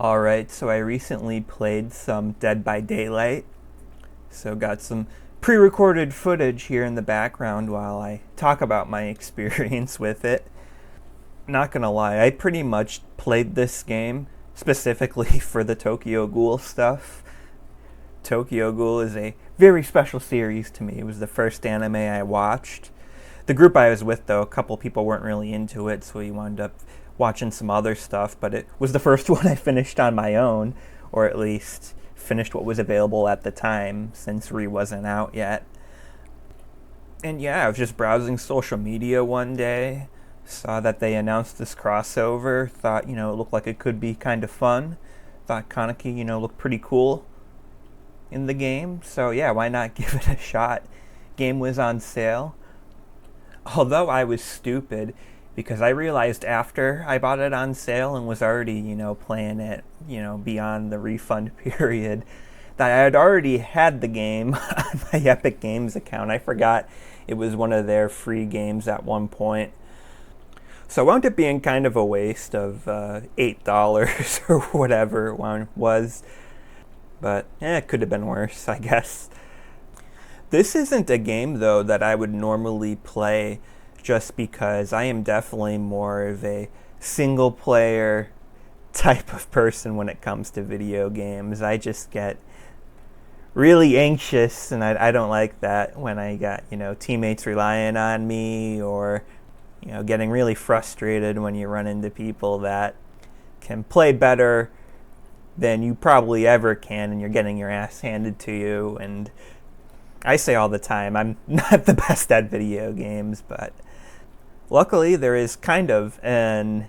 Alright, so I recently played some Dead by Daylight, so got some pre-recorded footage here in the background while I talk about my experience with it. Not gonna lie, I pretty much played this game specifically for the Tokyo Ghoul stuff. Tokyo Ghoul is a very special series to me. It was the first anime I watched. The group I was with, though, a couple people weren't really into it, so we wound up watching some other stuff, but it was the first one I finished on my own, or at least finished what was available at the time, since Re wasn't out yet. And yeah, I was just browsing social media one day, saw that they announced this crossover, thought, it looked like it could be kind of fun, thought Kaneki, looked pretty cool in the game, so yeah, why not give it a shot? Game was on sale. Although I was stupid, because I realized after I bought it on sale and was already, playing it, beyond the refund period, that I had already had the game on my Epic Games account. I forgot it was one of their free games at one point. So it wound up being kind of a waste of $8 or whatever one was. But it could have been worse, I guess. This isn't a game, though, that I would normally play just because I am definitely more of a single-player type of person when it comes to video games. I just get really anxious, and I don't like that when I got, teammates relying on me or, getting really frustrated when you run into people that can play better than you probably ever can and you're getting your ass handed to you. And I say all the time, I'm not the best at video games, but luckily there is kind of an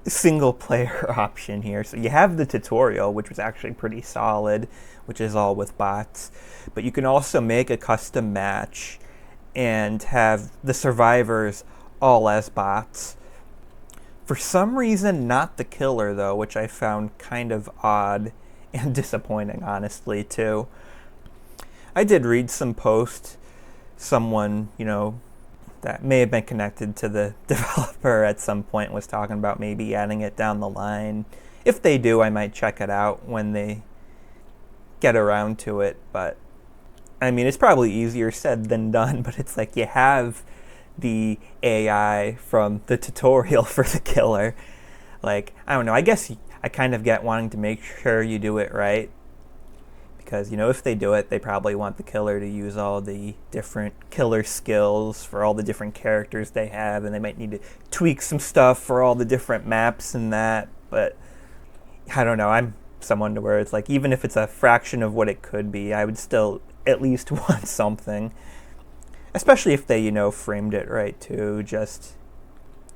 single player option here. So you have the tutorial, which was actually pretty solid, which is all with bots, but you can also make a custom match and have the survivors all as bots. For some reason, not the killer, though, which I found kind of odd and disappointing, honestly, too. I did read some posts, someone, that may have been connected to the developer at some point was talking about maybe adding it down the line. If they do, I might check it out when they get around to it. But, I mean, it's probably easier said than done, but it's like you have the AI from the tutorial for the killer. Like, I don't know, I guess I kind of get wanting to make sure you do it right. Because, if they do it, they probably want the killer to use all the different killer skills for all the different characters they have, and they might need to tweak some stuff for all the different maps and that. But, I don't know, I'm someone to where it's like, even if it's a fraction of what it could be, I would still at least want something. Especially if they, framed it right, too. Just,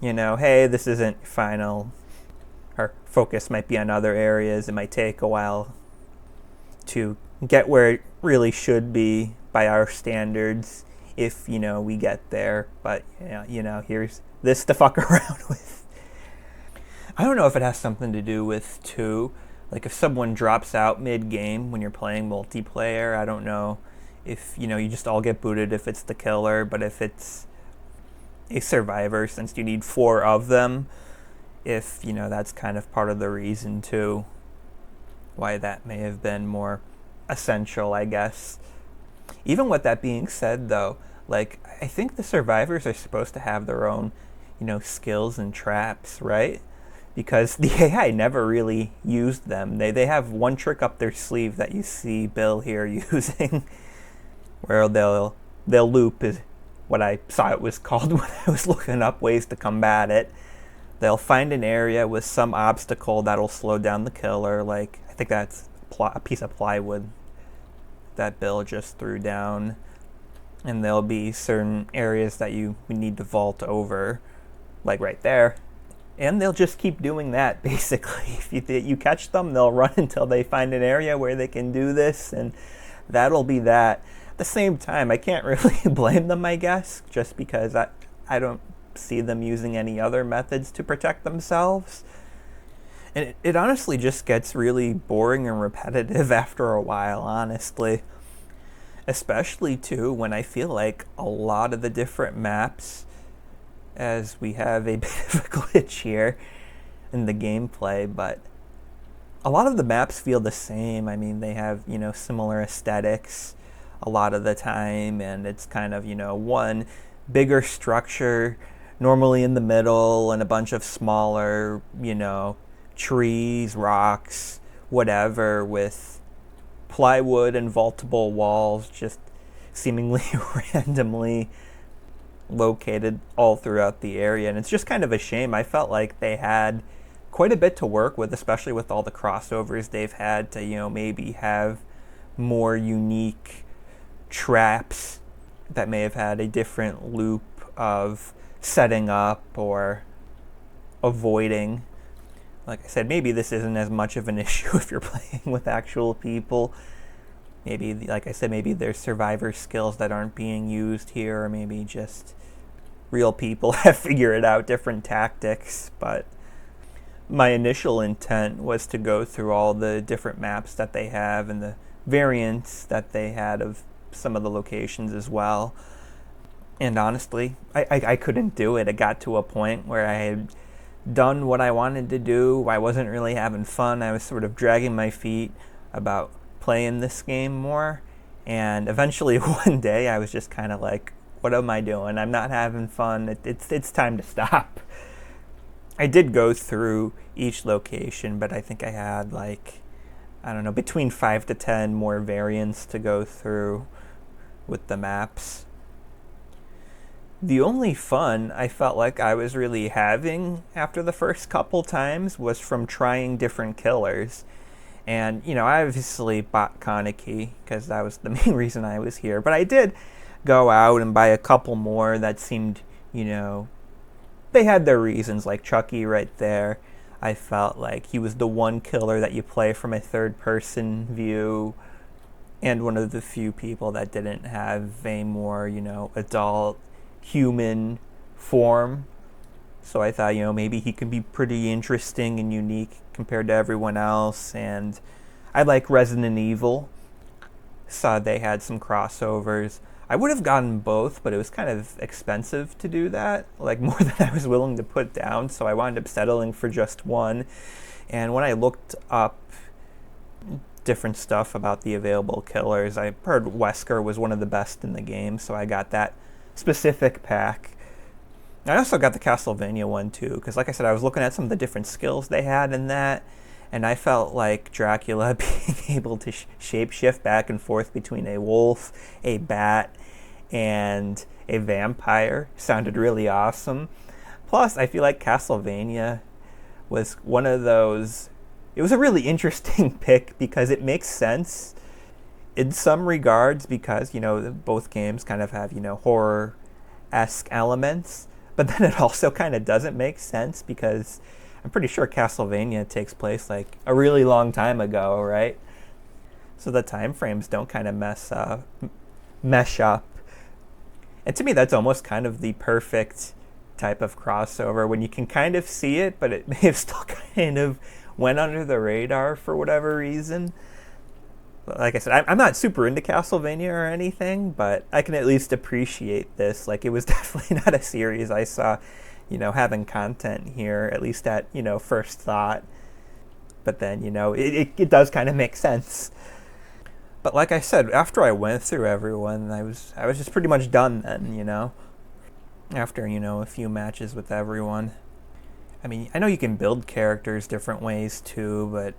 hey, this isn't final. Our focus might be on other areas. It might take a while to get where it really should be by our standards if, we get there. But, here's this to fuck around with. I don't know if it has something to do with, too, like if someone drops out mid-game when you're playing multiplayer, I don't know if, you just all get booted if it's the killer, but if it's a survivor, since you need 4 of them, if, that's kind of part of the reason, too, why that may have been more essential, I guess. Even with that being said, though, like, I think the survivors are supposed to have their own, skills and traps, right? Because the AI never really used them. They have one trick up their sleeve that you see Bill here using, where they'll loop is what I saw it was called when I was looking up ways to combat it. They'll find an area with some obstacle that'll slow down the killer, like I think that's a piece of plywood that Bill just threw down, and there'll be certain areas that you need to vault over, like right there, and they'll just keep doing that, basically. If you catch them, they'll run until they find an area where they can do this, and that'll be that. At the same time, I can't really blame them, I guess, just because I don't see them using any other methods to protect themselves. And it honestly just gets really boring and repetitive after a while, honestly. Especially, too, when I feel like a lot of the different maps, as we have a bit of a glitch here in the gameplay, but a lot of the maps feel the same. I mean, they have, similar aesthetics a lot of the time, and it's kind of, one bigger structure, normally in the middle, and a bunch of smaller, trees, rocks, whatever, with plywood and vaultable walls just seemingly randomly located all throughout the area. And it's just kind of a shame. I felt like they had quite a bit to work with, especially with all the crossovers they've had to, maybe have more unique traps that may have had a different loop of setting up or avoiding. Like I said, maybe this isn't as much of an issue if you're playing with actual people. Maybe, like I said, maybe there's survivor skills that aren't being used here, or maybe just real people have figured out different tactics. But my initial intent was to go through all the different maps that they have and the variants that they had of some of the locations as well. And honestly, I couldn't do it. It got to a point where I had done what I wanted to do. I wasn't really having fun. I was sort of dragging my feet about playing this game more. And eventually one day I was just kind of like, what am I doing? I'm not having fun. It's time to stop. I did go through each location, but I think I had between 5 to 10 more variants to go through with the maps. The only fun I felt like I was really having after the first couple times was from trying different killers. And, I obviously bought Kaneki because that was the main reason I was here. But I did go out and buy a couple more that seemed, they had their reasons, like Chucky right there. I felt like he was the one killer that you play from a third-person view, and one of the few people that didn't have a more, adult human form. So I thought, maybe he can be pretty interesting and unique compared to everyone else. And I like Resident Evil. Saw they had some crossovers. I would have gotten both, but it was kind of expensive to do that, like more than I was willing to put down. So I wound up settling for just one. And when I looked up different stuff about the available killers, I heard Wesker was one of the best in the game, so I got that specific pack. I also got the Castlevania one too, because like I said, I was looking at some of the different skills they had in that, and I felt like Dracula being able to shapeshift back and forth between a wolf, a bat, and a vampire sounded really awesome. Plus, I feel like Castlevania was one of those, it was a really interesting pick because it makes sense in some regards because, both games kind of have, horror-esque elements. But then it also kind of doesn't make sense because I'm pretty sure Castlevania takes place like a really long time ago, right? So the time frames don't kind of mesh up. And to me, that's almost kind of the perfect type of crossover when you can kind of see it, but it may have still kind of went under the radar for whatever reason. Like I said, I'm not super into Castlevania or anything, but I can at least appreciate this. Like, it was definitely not a series I saw, having content here, at least at, first thought. But then, it does kind of make sense. But like I said, after I went through everyone, I was just pretty much done then, after, a few matches with everyone. I mean, I know you can build characters different ways too, but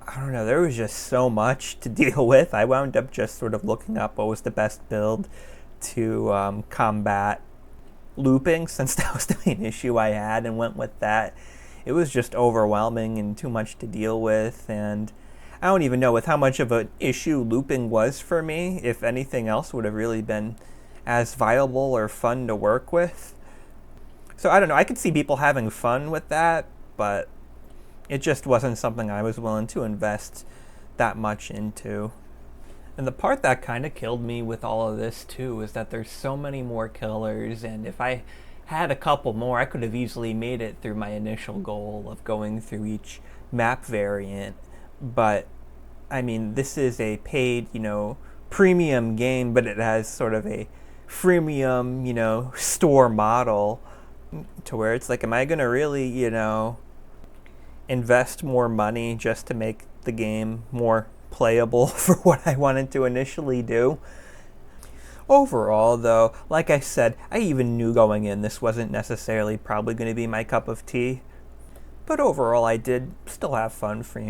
I don't know, there was just so much to deal with. I wound up just sort of looking up what was the best build to combat looping, since that was the main issue I had, and went with that. It was just overwhelming and too much to deal with, and I don't even know with how much of an issue looping was for me, if anything else would have really been as viable or fun to work with. So I don't know, I could see people having fun with that, but it just wasn't something I was willing to invest that much into. And the part that kind of killed me with all of this too is that there's so many more killers, and if I had a couple more, I could have easily made it through my initial goal of going through each map variant. But I mean, this is a paid, premium game, but it has sort of a freemium, store model to where it's like, am I going to really, invest more money just to make the game more playable for what I wanted to initially do. Overall, though, like I said, I even knew going in this wasn't necessarily probably going to be my cup of tea. But overall, I did still have fun for,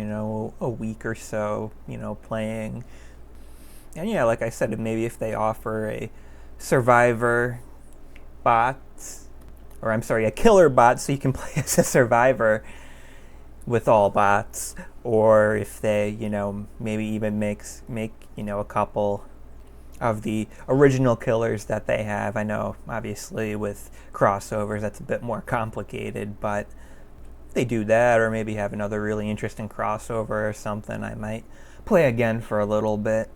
a week or so, playing. And yeah, like I said, maybe if they offer a survivor bot, or I'm sorry, a killer bot so you can play as a survivor with all bots, or if they, maybe even make, a couple of the original killers that they have. I know, obviously, with crossovers, that's a bit more complicated, but if they do that, or maybe have another really interesting crossover or something, I might play again for a little bit.